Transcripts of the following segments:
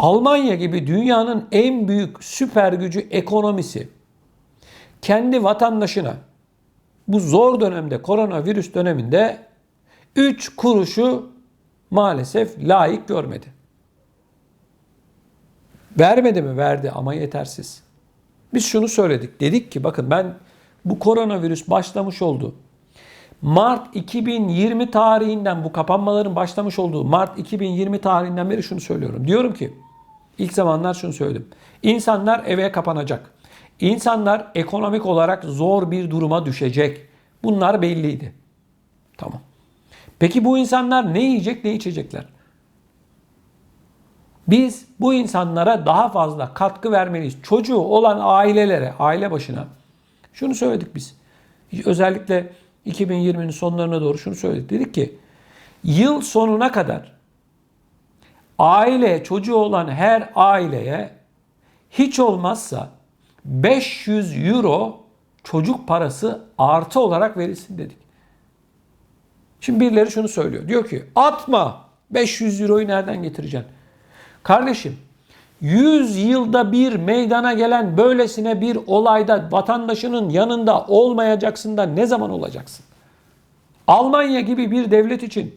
Almanya gibi dünyanın en büyük süper gücü ekonomisi kendi vatandaşına bu zor dönemde, koronavirüs döneminde 3 kuruşu maalesef layık görmedi. Vermedi mi? Verdi ama yetersiz. Biz şunu söyledik. Dedik ki bakın ben bu koronavirüs başlamış oldu. Mart 2020 tarihinden bu kapanmaların başlamış olduğu Mart 2020 tarihinden beri şunu söylüyorum. Diyorum ki ilk zamanlar şunu söyledim. İnsanlar eve kapanacak. İnsanlar ekonomik olarak zor bir duruma düşecek. Bunlar belliydi. Tamam. Peki bu insanlar ne yiyecek, ne içecekler? Biz bu insanlara daha fazla katkı vermeliyiz. Çocuğu olan ailelere, aile başına şunu söyledik biz. Özellikle 2020'nin sonlarına doğru şunu söyledik. Dedik ki yıl sonuna kadar çocuğu olan her aileye hiç olmazsa 500 euro çocuk parası artı olarak verilsin dedik. Şimdi birileri şunu söylüyor. Diyor ki atma 500 euroyu nereden getireceksin? Kardeşim 100 yılda bir meydana gelen böylesine bir olayda vatandaşının yanında olmayacaksın da ne zaman olacaksın? Almanya gibi bir devlet için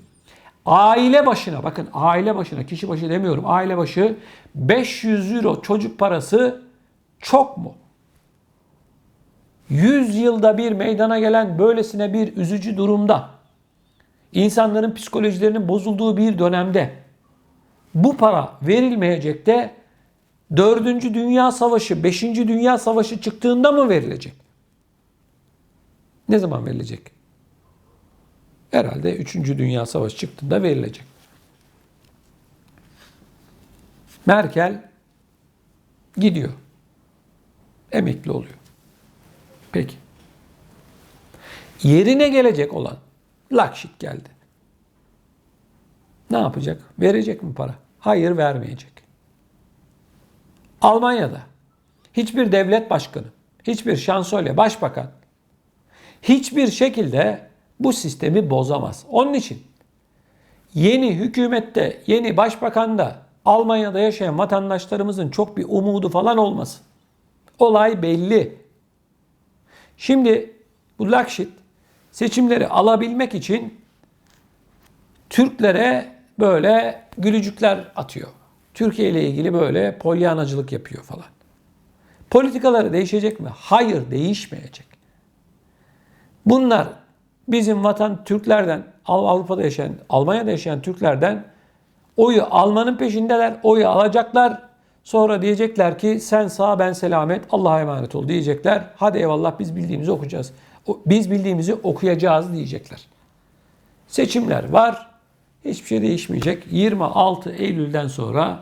aile başına, bakın aile başına, kişi başı demiyorum, aile başı 500 euro çocuk parası çok mu? 100 yılda bir meydana gelen böylesine bir üzücü durumda, insanların psikolojilerinin bozulduğu bir dönemde bu para verilmeyecek de 4. Dünya Savaşı, 5. Dünya Savaşı çıktığında mı verilecek? Ne zaman verilecek? Herhalde 3. Dünya Savaşı çıktığında verilecek. Merkel gidiyor. Emekli oluyor. Peki. Yerine gelecek olan Laschet geldi. Ne yapacak? Verecek mi para? Hayır, vermeyecek. Almanya'da hiçbir devlet başkanı, hiçbir şansölye, başbakan hiçbir şekilde bu sistemi bozamaz. Onun için yeni hükümette, yeni başbakanda Almanya'da yaşayan vatandaşlarımızın çok bir umudu falan olmasın. Olay belli. Şimdi bu Laschet seçimleri alabilmek için Türklere böyle gülücükler atıyor. Türkiye ile ilgili böyle polyanacılık yapıyor falan. Politikaları değişecek mi? Hayır, değişmeyecek. Bunlar bizim Türklerden, Avrupa'da yaşayan, Almanya'da yaşayan Türklerden oyu almanın peşindeler. Oyu alacaklar. Sonra diyecekler ki sen sağ ben selamet, Allah'a emanet ol diyecekler. Hadi eyvallah biz bildiğimizi okuyacağız. Biz bildiğimizi okuyacağız diyecekler. Seçimler var. Hiçbir şey değişmeyecek. 26 Eylül'den sonra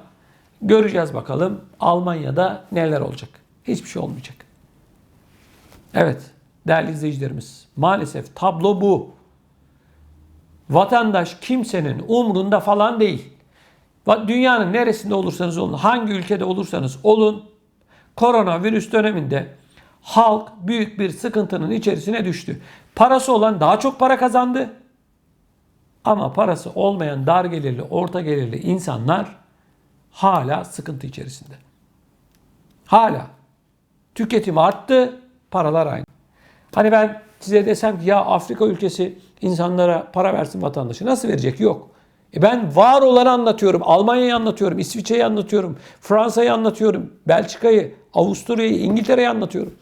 göreceğiz bakalım Almanya'da neler olacak. Hiçbir şey olmayacak. Evet değerli izleyicilerimiz, maalesef tablo bu. Vatandaş kimsenin umrunda falan değil. Dünyanın neresinde olursanız olun, hangi ülkede olursanız olun, koronavirüs döneminde halk büyük bir sıkıntının içerisine düştü. Parası olan daha çok para kazandı. Ama parası olmayan dar gelirli, orta gelirli insanlar hala sıkıntı içerisinde. Hala. Tüketim arttı, paralar aynı. Hani ben size desem ki ya Afrika ülkesi insanlara para versin vatandaşı. Nasıl verecek? Yok. Ben var olanı anlatıyorum. Almanya'yı anlatıyorum. İsviçre'yi anlatıyorum. Fransa'yı anlatıyorum. Belçika'yı, Avusturya'yı, İngiltere'yi anlatıyorum.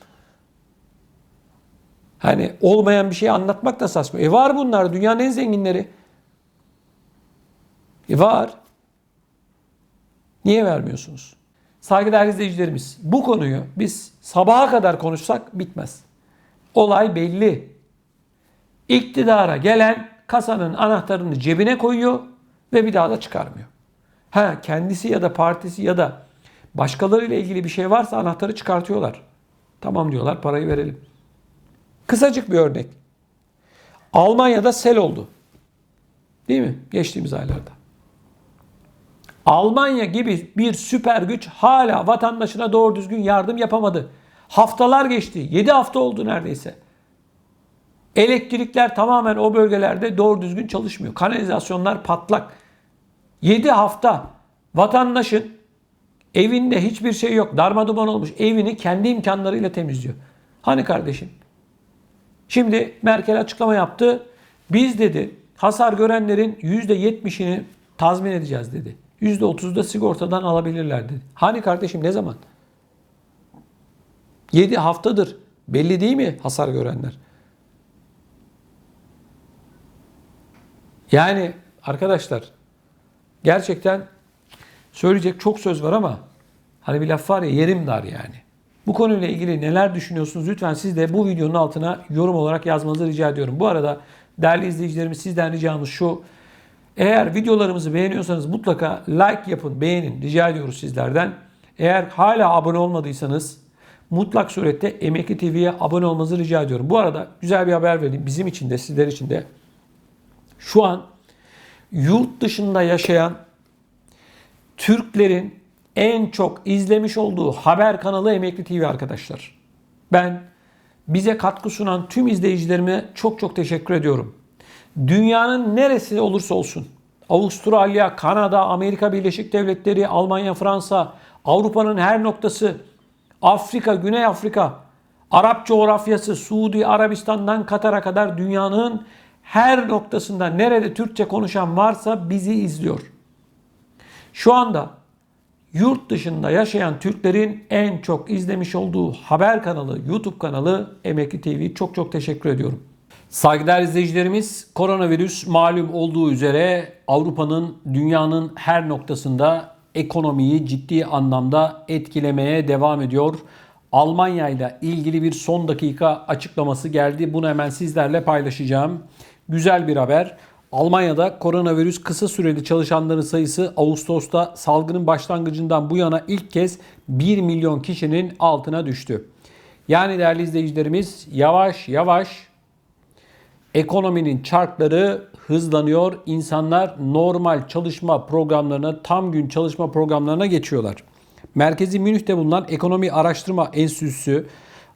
Hani olmayan bir şey anlatmak da saçma. Var bunlar. Dünyanın en zenginleri. Var. Niye vermiyorsunuz? Saygıdeğer izleyicilerimiz, bu konuyu biz sabaha kadar konuşsak bitmez. Olay belli. İktidara gelen kasanın anahtarını cebine koyuyor ve bir daha da çıkarmıyor. Kendisi ya da partisi ya da başkalarıyla ilgili bir şey varsa anahtarı çıkartıyorlar. Tamam diyorlar, parayı verelim. Kısacık bir örnek. Almanya'da sel oldu. Değil mi? Geçtiğimiz aylarda. Almanya gibi bir süper güç hala vatandaşına doğru düzgün yardım yapamadı. Haftalar geçti. 7 hafta oldu neredeyse. Elektrikler tamamen o bölgelerde doğru düzgün çalışmıyor. Kanalizasyonlar patlak. 7 hafta vatandaşın Evinde hiçbir şey yok. Darmaduman olmuş. Evini kendi imkanlarıyla temizliyor. Hani kardeşim? Şimdi Merkel açıklama yaptı. Biz dedi hasar görenlerin %70'ini tazmin edeceğiz dedi. %30'u da sigortadan alabilirler dedi. Hani kardeşim ne zaman? 7 haftadır. Belli değil mi hasar görenler? Yani arkadaşlar gerçekten söyleyecek çok söz var ama hani bir laf var ya, yerim dar yani. Bu konuyla ilgili neler düşünüyorsunuz? Lütfen siz de bu videonun altına yorum olarak yazmanızı rica ediyorum. Bu arada değerli izleyicilerimiz, sizden ricamız şu. Eğer videolarımızı beğeniyorsanız mutlaka like yapın, beğenin. Rica ediyoruz sizlerden. Eğer hala abone olmadıysanız mutlak surette Emekli TV'ye abone olmanızı rica ediyorum. Bu arada güzel bir haber vereyim. Bizim için de sizler için de. Şu an yurt dışında yaşayan Türklerin en çok izlemiş olduğu haber kanalı Emekli TV arkadaşlar. Ben bize katkı sunan tüm izleyicilerime çok çok teşekkür ediyorum. Dünyanın neresi olursa olsun, Avustralya, Kanada, Amerika Birleşik Devletleri, Almanya, Fransa, Avrupa'nın her noktası, Afrika, Güney Afrika, Arap coğrafyası, Suudi Arabistan'dan Katar'a kadar dünyanın her noktasında nerede Türkçe konuşan varsa bizi izliyor. Şu anda yurt dışında yaşayan Türklerin en çok izlemiş olduğu haber kanalı, YouTube kanalı Emekli TV. Çok çok teşekkür ediyorum. Saygıdeğer izleyicilerimiz, koronavirüs malum olduğu üzere Avrupa'nın, dünyanın her noktasında ekonomiyi ciddi anlamda etkilemeye devam ediyor. Almanya ile ilgili bir son dakika açıklaması geldi. Bunu hemen sizlerle paylaşacağım. Güzel bir haber. Almanya'da koronavirüs kısa süreli çalışanların sayısı Ağustos'ta salgının başlangıcından bu yana ilk kez 1 milyon kişinin altına düştü. Yani değerli izleyicilerimiz, yavaş yavaş ekonominin çarkları hızlanıyor. İnsanlar normal çalışma programlarına, tam gün çalışma programlarına geçiyorlar. Merkezi Münih'te bulunan Ekonomi Araştırma Enstitüsü,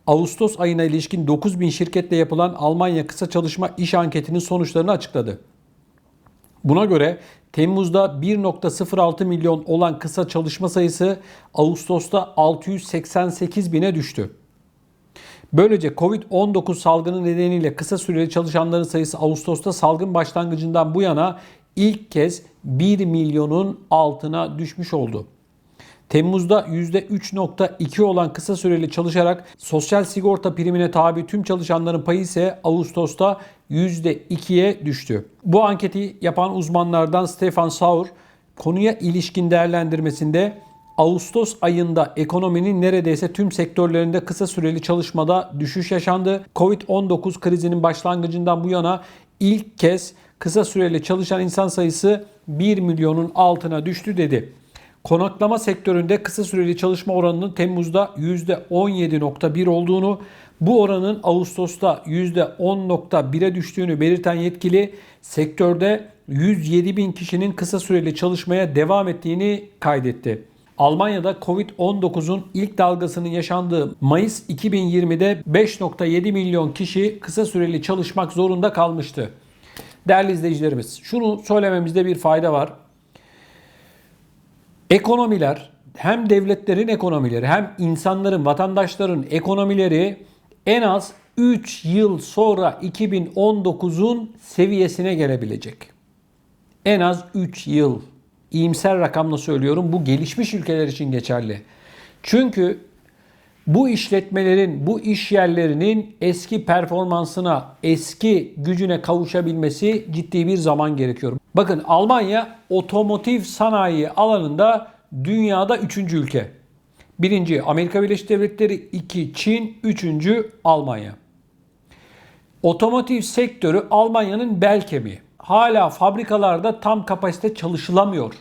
Ağustos ayına ilişkin 9.000 şirketle yapılan Almanya kısa çalışma iş anketinin sonuçlarını açıkladı. Buna göre Temmuz'da 1.06 milyon olan kısa çalışma sayısı Ağustos'ta 688 bine düştü. Böylece Covid-19 salgını nedeniyle kısa süreli çalışanların sayısı Ağustos'ta salgın başlangıcından bu yana ilk kez 1 milyonun altına düşmüş oldu. Temmuz'da %3.2 olan kısa süreli çalışarak sosyal sigorta primine tabi tüm çalışanların payı ise Ağustos'ta %2'ye düştü. Bu anketi yapan uzmanlardan Stefan Saur konuya ilişkin değerlendirmesinde Ağustos ayında ekonominin neredeyse tüm sektörlerinde kısa süreli çalışmada düşüş yaşandı. Covid-19 krizinin başlangıcından bu yana ilk kez kısa süreli çalışan insan sayısı 1 milyonun altına düştü dedi. Konaklama sektöründe kısa süreli çalışma oranının Temmuz'da %17.1 olduğunu, bu oranın Ağustos'ta %10.1'e düştüğünü belirten yetkili, sektörde 107 bin kişinin kısa süreli çalışmaya devam ettiğini kaydetti. Almanya'da Covid-19'un ilk dalgasının yaşandığı Mayıs 2020'de 5.7 milyon kişi kısa süreli çalışmak zorunda kalmıştı. Değerli izleyicilerimiz, şunu söylememizde bir fayda var. Ekonomiler, hem devletlerin ekonomileri hem insanların, vatandaşların ekonomileri en az 3 yıl sonra 2019'un seviyesine gelebilecek. En az 3 yıl. İyimser rakamla söylüyorum, bu gelişmiş ülkeler için geçerli. Çünkü bu işletmelerin, bu iş yerlerinin eski performansına, eski gücüne kavuşabilmesi ciddi bir zaman gerekiyor. Bakın, Almanya otomotiv sanayi alanında dünyada 3. ülke. 1. Amerika Birleşik Devletleri, 2. Çin, 3. Almanya. Otomotiv sektörü Almanya'nın bel kemiği. Hala fabrikalarda tam kapasite çalışılamıyor.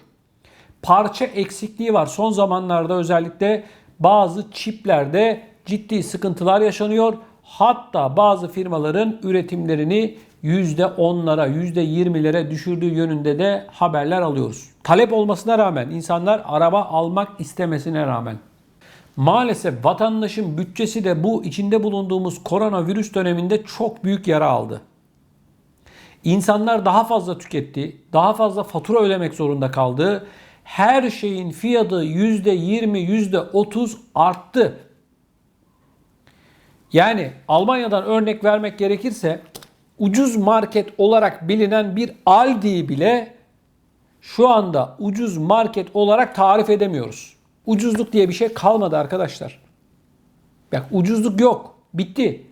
Parça eksikliği var. Son zamanlarda özellikle bazı çiplerde ciddi sıkıntılar yaşanıyor. Hatta bazı firmaların üretimlerini %10'lara, %20'lere düşürdüğü yönünde de haberler alıyoruz. Talep olmasına rağmen, insanlar araba almak istemesine rağmen. Maalesef vatandaşın bütçesi de bu içinde bulunduğumuz koronavirüs döneminde çok büyük yara aldı. İnsanlar daha fazla tüketti, daha fazla fatura ödemek zorunda kaldı. her şeyin fiyatı %20, %30 arttı. Yani Almanya'dan örnek vermek gerekirse ucuz market olarak bilinen bir Aldi'yi bile şu anda ucuz market olarak tarif edemiyoruz. Ucuzluk diye bir şey kalmadı arkadaşlar. Bak, ucuzluk yok. Bitti.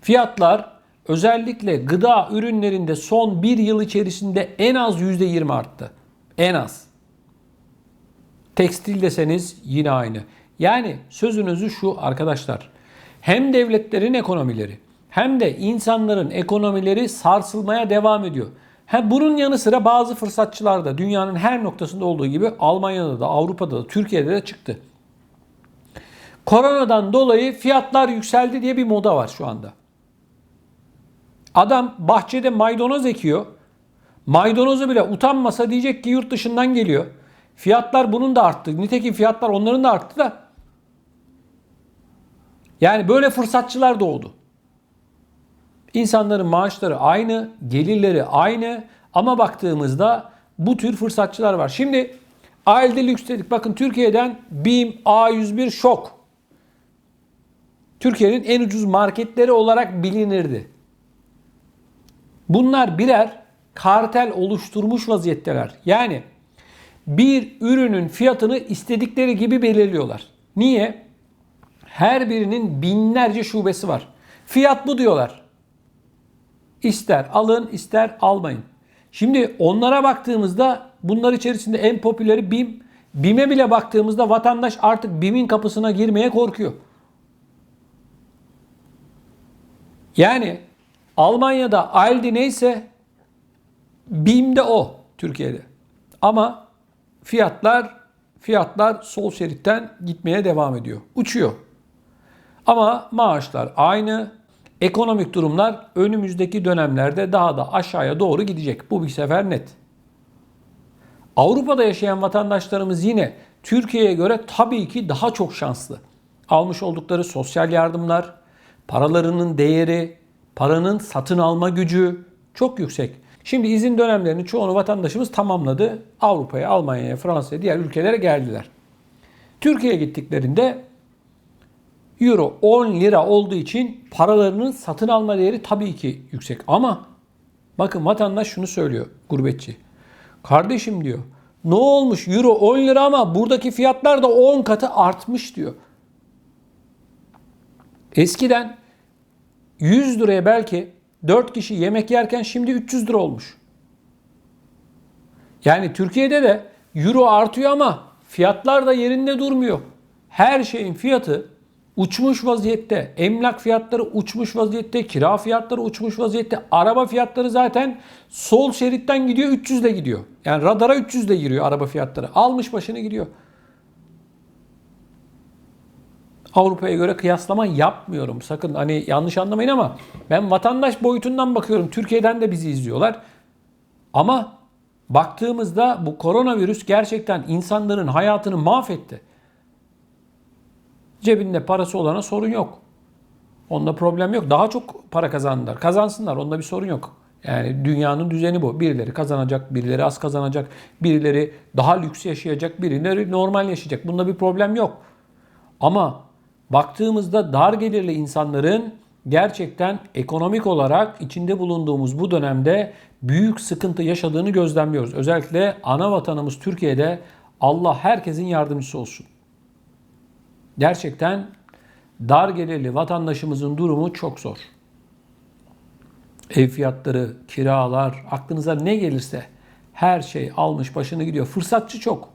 Fiyatlar özellikle gıda ürünlerinde son bir yıl içerisinde en az %20 arttı. En az. Tekstil deseniz yine aynı. Yani sözünüzü şu arkadaşlar. Hem devletlerin ekonomileri hem de insanların ekonomileri sarsılmaya devam ediyor. Bunun yanı sıra bazı fırsatçılar da dünyanın her noktasında olduğu gibi Almanya'da da, Avrupa'da da, Türkiye'de de çıktı. Koronadan dolayı fiyatlar yükseldi diye bir moda var şu anda. Adam bahçede maydanoz ekiyor. Maydanozu bile utanmasa diyecek ki yurt dışından geliyor. Fiyatlar bunun da arttı. Nitekim fiyatlar onların da arttı da. Yani böyle fırsatçılar doğdu. İnsanların maaşları aynı, gelirleri aynı ama baktığımızda bu tür fırsatçılar var. Şimdi ALD Lüks dedik. Bakın Türkiye'den BİM, A101, Şok. Türkiye'nin en ucuz marketleri olarak bilinirdi. Bunlar birer kartel oluşturmuş vaziyetteler. Yani bir ürünün fiyatını istedikleri gibi belirliyorlar. Niye? Her birinin binlerce şubesi var. Fiyat bu diyorlar. İster alın, ister almayın. Şimdi onlara baktığımızda bunlar içerisinde en popüleri BİM. BİM'e bile baktığımızda vatandaş artık BİM'in kapısına girmeye korkuyor. Yani Almanya'da Aldi neyse BİM'de o Türkiye'de. Ama fiyatlar sol şeritten gitmeye devam ediyor. Uçuyor. Ama maaşlar aynı. Ekonomik durumlar önümüzdeki dönemlerde daha da aşağıya doğru gidecek. Bu bir sefer net. Avrupa'da yaşayan vatandaşlarımız yine Türkiye'ye göre tabii ki daha çok şanslı. Almış oldukları sosyal yardımlar, paralarının değeri, paranın satın alma gücü çok yüksek. Şimdi izin dönemlerinin çoğunu vatandaşımız tamamladı. Avrupa'ya, Almanya'ya, Fransa'ya, diğer ülkelere geldiler. Türkiye'ye gittiklerinde Euro 10 lira olduğu için paralarının satın alma değeri tabii ki yüksek. Ama bakın vatandaş şunu söylüyor, gurbetçi. Kardeşim diyor, ne olmuş Euro 10 lira ama buradaki fiyatlar da 10 katı artmış diyor. Eskiden 100 liraya belki 4 kişi yemek yerken şimdi 300 lira olmuş. Yani Türkiye'de de Euro artıyor ama fiyatlar da yerinde durmuyor. Her şeyin fiyatı uçmuş vaziyette. Emlak fiyatları uçmuş vaziyette. Kira fiyatları uçmuş vaziyette. Araba fiyatları zaten sol şeritten gidiyor, 300 ile gidiyor. Yani radara 300 ile giriyor araba fiyatları. Almış başını gidiyor. Avrupa'ya göre kıyaslama yapmıyorum. Sakın hani yanlış anlamayın ama ben vatandaş boyutundan bakıyorum. Türkiye'den de bizi izliyorlar. Ama baktığımızda bu koronavirüs gerçekten insanların hayatını mahvetti. Cebinde parası olana sorun yok. Onda problem yok. Daha çok para kazandılar. Kazansınlar. Onda bir sorun yok. Yani dünyanın düzeni bu. Birileri kazanacak, birileri az kazanacak, birileri daha lüks yaşayacak, birileri normal yaşayacak. Bunda bir problem yok. Ama baktığımızda dar gelirli insanların gerçekten ekonomik olarak içinde bulunduğumuz bu dönemde büyük sıkıntı yaşadığını gözlemliyoruz. Özellikle ana vatanımız Türkiye'de Allah herkesin yardımcısı olsun. Gerçekten dar gelirli vatandaşımızın durumu çok zor. Ev fiyatları, kiralar, aklınıza ne gelirse her şey almış başını gidiyor. Fırsatçı çok.